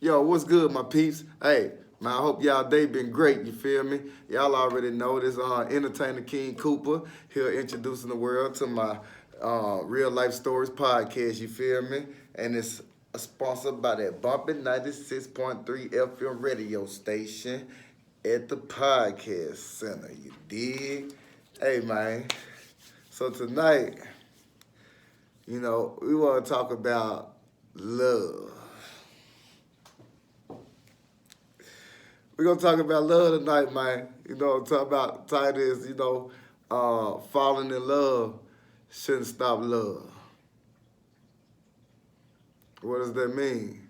Yo, what's good, my peeps? Hey, man, I hope y'all day been great, you feel me? Y'all already know this Entertainer King Cooper here introducing the world to my Real Life Stories podcast, you feel me? And it's sponsored by that bumping 96.3 FM radio station at the podcast center, you dig? Hey, man, so tonight, we want to talk about love. We're gonna talk about love tonight, man. Talk about title is, falling in love shouldn't stop love. What does that mean?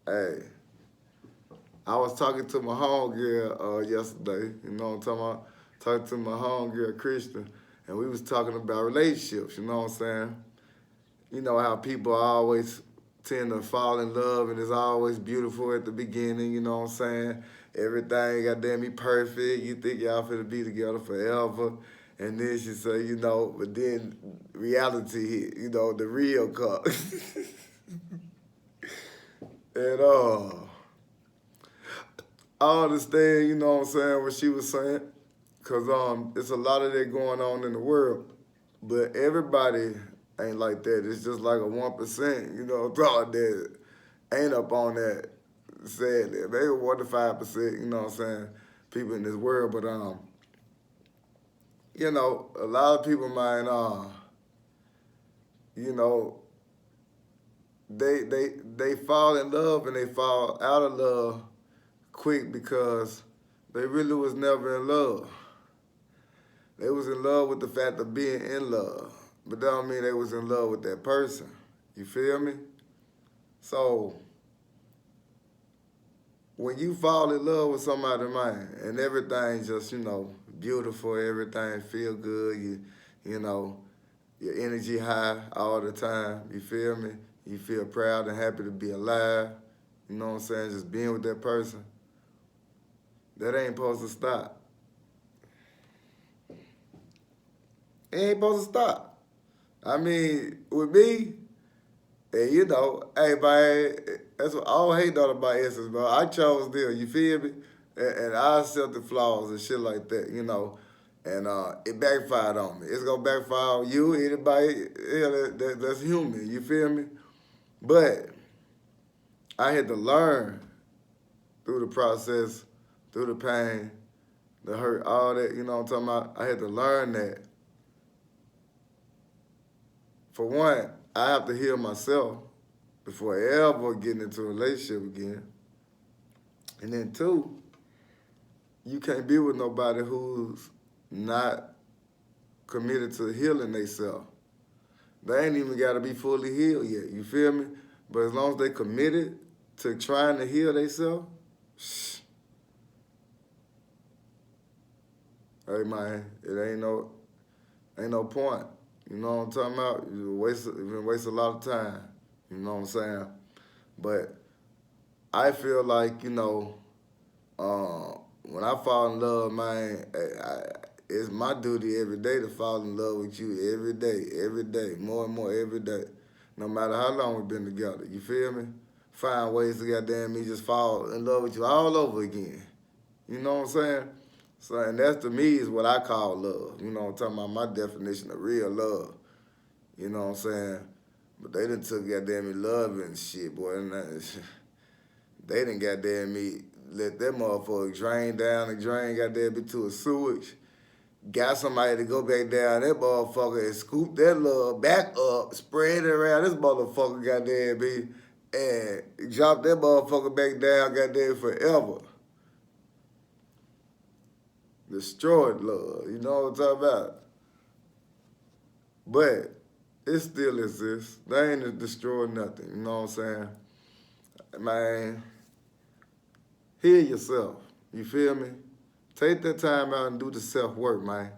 Hey, I was talking to my homegirl yesterday, you know what I'm talking about? Talking to my homegirl Christian, and we was talking about relationships, you know what I'm saying? You know how people always tend to fall in love and it's always beautiful at the beginning, you know what I'm saying? Everything goddamn be perfect. You think y'all finna be together forever. And then she say, but then reality hit, the real car. and I understand, you know what I'm saying, what she was saying. Cause it's a lot of that going on in the world. But everybody ain't like that. It's just like a 1%, thought that ain't up on that, sadly. Maybe 1 to 5%, you know what I'm saying, people in this world. But a lot of people might they fall in love and they fall out of love quick because they really was never in love. They was in love with the fact of being in love. But that don't mean they was in love with that person. You feel me? So when you fall in love with somebody, man, and everything just, beautiful, everything feel good, your energy high all the time, you feel me? You feel proud and happy to be alive, you know what I'm saying? Just being with that person. That ain't supposed to stop. It ain't supposed to stop. I mean, with me, and hey man, that's what I don't hate nothing about Essence, bro. I chose them, you feel me? And I accept the flaws and shit like that, And it backfired on me. It's gonna backfire on you, anybody that's human, you feel me? But I had to learn through the process, through the pain, the hurt, all that, you know what I'm talking about? I had to learn that. For one, I have to heal myself before ever getting into a relationship again. And then two, you can't be with nobody who's not committed to healing themselves. They ain't even got to be fully healed yet, you feel me? But as long as they committed to trying to heal themselves, hey man, it ain't no point. You know what I'm talking about? You waste a lot of time. You know what I'm saying? But I feel like, when I fall in love, man, it's my duty every day to fall in love with you every day, more and more every day. No matter how long we've been together, you feel me? Find ways to goddamn me just fall in love with you all over again. You know what I'm saying? So, and that to me is what I call love. You know what I'm talking about? My definition of real love. You know what I'm saying? But they done took goddamn me love and shit, boy. And they done goddamn me let that motherfucker drain down the drain, goddamn me to a sewage. Got somebody to go back down that motherfucker and scoop that love back up, spread it around this motherfucker, goddamn me, and drop that motherfucker back down, goddamn, forever. Destroyed love, you know what I'm talking about? But it still exists. They ain't destroyed nothing, you know what I'm saying? Man, heal yourself, you feel me? Take that time out and do the self-work, man.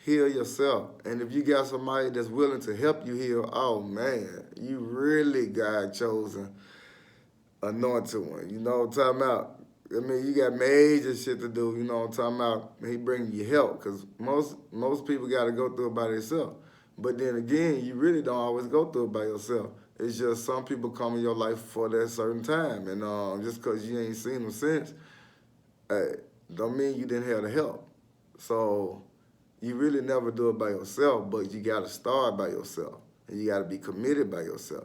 Heal yourself. And if you got somebody that's willing to help you heal, oh man, you really got chosen anointed one. You know what I'm talking about? I mean, you got major shit to do, you know what I'm talking about? He bringing you help, because most people got to go through it by themselves. But then again, you really don't always go through it by yourself. It's just some people come in your life for that certain time, and just because you ain't seen them since, hey, don't mean you didn't have the help. So you really never do it by yourself, but you got to start by yourself, and you got to be committed by yourself.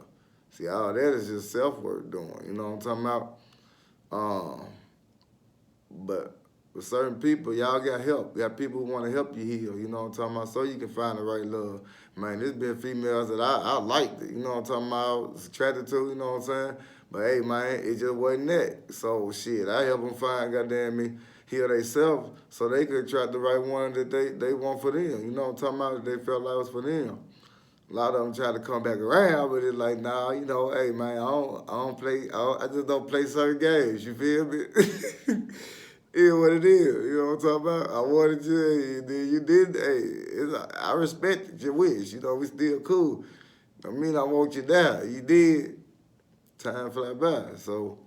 See, all that is just self work doing. You know what I'm talking about? Um, but with certain people, y'all got help. Got people who want to help you heal. You know what I'm talking about? So you can find the right love. Man, there's been females that I liked it. You know what I'm talking about? I was attracted to. You know what I'm saying? But hey, man, it just wasn't that. So shit, I help them find, goddamn me, heal themselves so they could attract the right one that they want for them. You know what I'm talking about? That they felt like it was for them. A lot of them try to come back around, but it's like, nah, you know, hey man, I don't play, I just don't play certain games. You feel me? It is what it is. You know what I'm talking about? I wanted you, and then you did. Hey, I respected your wish. You know, we still cool. I mean, I want you down. You did. Time fly by. So,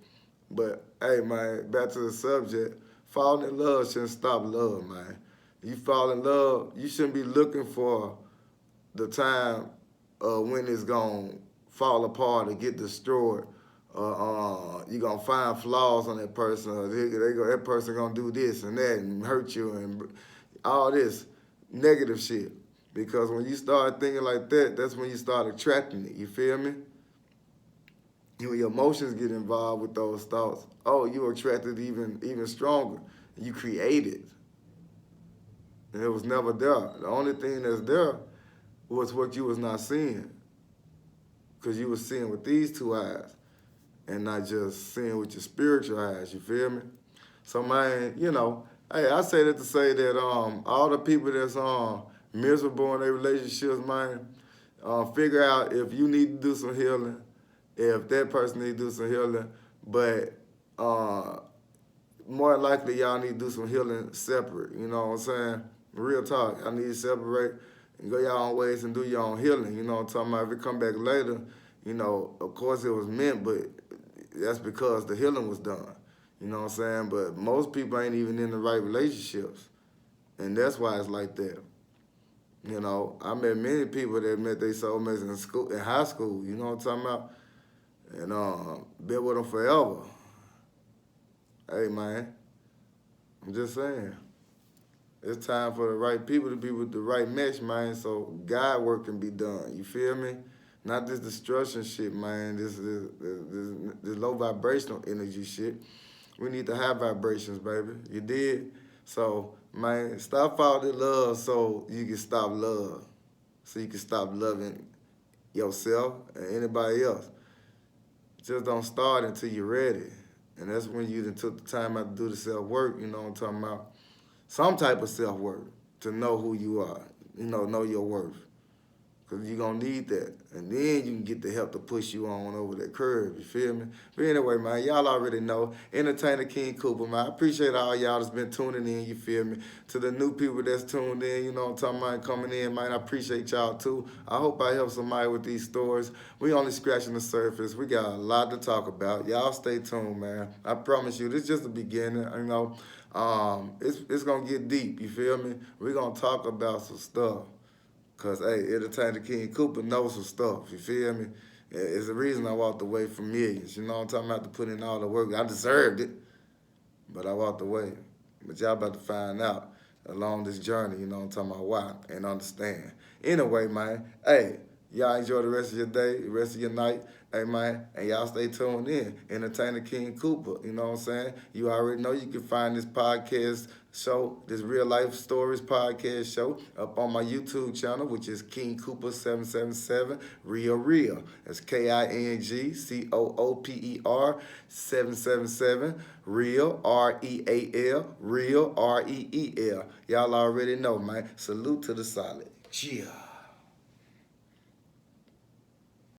but hey, man, back to the subject. Falling in love shouldn't stop love, man. You fall in love, you shouldn't be looking for the time when it's gonna fall apart or get destroyed. You're gonna find flaws on that person. Or that person gonna do this and that and hurt you and all this negative shit. Because when you start thinking like that, that's when you start attracting it. You feel me? When your emotions get involved with those thoughts, oh, you attracted even stronger. You created, and it was never there. The only thing that's there was what you was not seeing, because you was seeing with these two eyes and not just seeing with your spiritual eyes. You feel me? So man, you know, hey, I say that to say that all the people that's miserable in their relationships, man, figure out if you need to do some healing, if that person need to do some healing, but uh, more likely y'all need to do some healing separate. You know what I'm saying? Real talk. Y'all need to separate and go your own ways and do your own healing. You know what I'm talking about? If it come back later, you know, of course it was meant, but that's because the healing was done. You know what I'm saying? But most people ain't even in the right relationships. And that's why it's like that. You know, I met many people that met their soulmates in high school. You know what I'm talking about? And been with them forever. Hey, man, I'm just saying. It's time for the right people to be with the right mesh, man, so God work can be done. You feel me? Not this destruction shit, man. This low vibrational energy shit. We need the high vibrations, baby. You did? So, man, stop falling in love so you can stop love. So you can stop loving yourself and anybody else. Just don't start until you're ready. And that's when you done took the time out to do the self-work, you know what I'm talking about? Some type of self-work to know who you are, know your worth. Because you're going to need that. And then you can get the help to push you on over that curve, you feel me? But anyway, man, y'all already know. Entertainer King Cooper, man. I appreciate all y'all that's been tuning in, you feel me? To the new people that's tuned in, you know what I'm talking about, coming in, man. I appreciate y'all, too. I hope I help somebody with these stories. We only scratching the surface. We got a lot to talk about. Y'all stay tuned, man. I promise you, this is just the beginning, you know. It's going to get deep, you feel me? We're going to talk about some stuff. Because, hey, Entertainer King Cooper knows some stuff, you feel me? It's the reason I walked away from millions. You know what I'm talking about? To put in all the work. I deserved it, but I walked away. But y'all about to find out along this journey, you know what I'm talking about, why, and understand. Anyway, man, hey, y'all enjoy the rest of your day, the rest of your night. Hey, man, and y'all stay tuned in. Entertainer King Cooper, you know what I'm saying? You already know you can find this podcast show, this Real Life Stories podcast show, up on my YouTube channel, which is King Cooper 777 Real. That's KINGCOOPER 777 Real REAL Real REEL. Y'all already know, man. Salute to the solid. Yeah.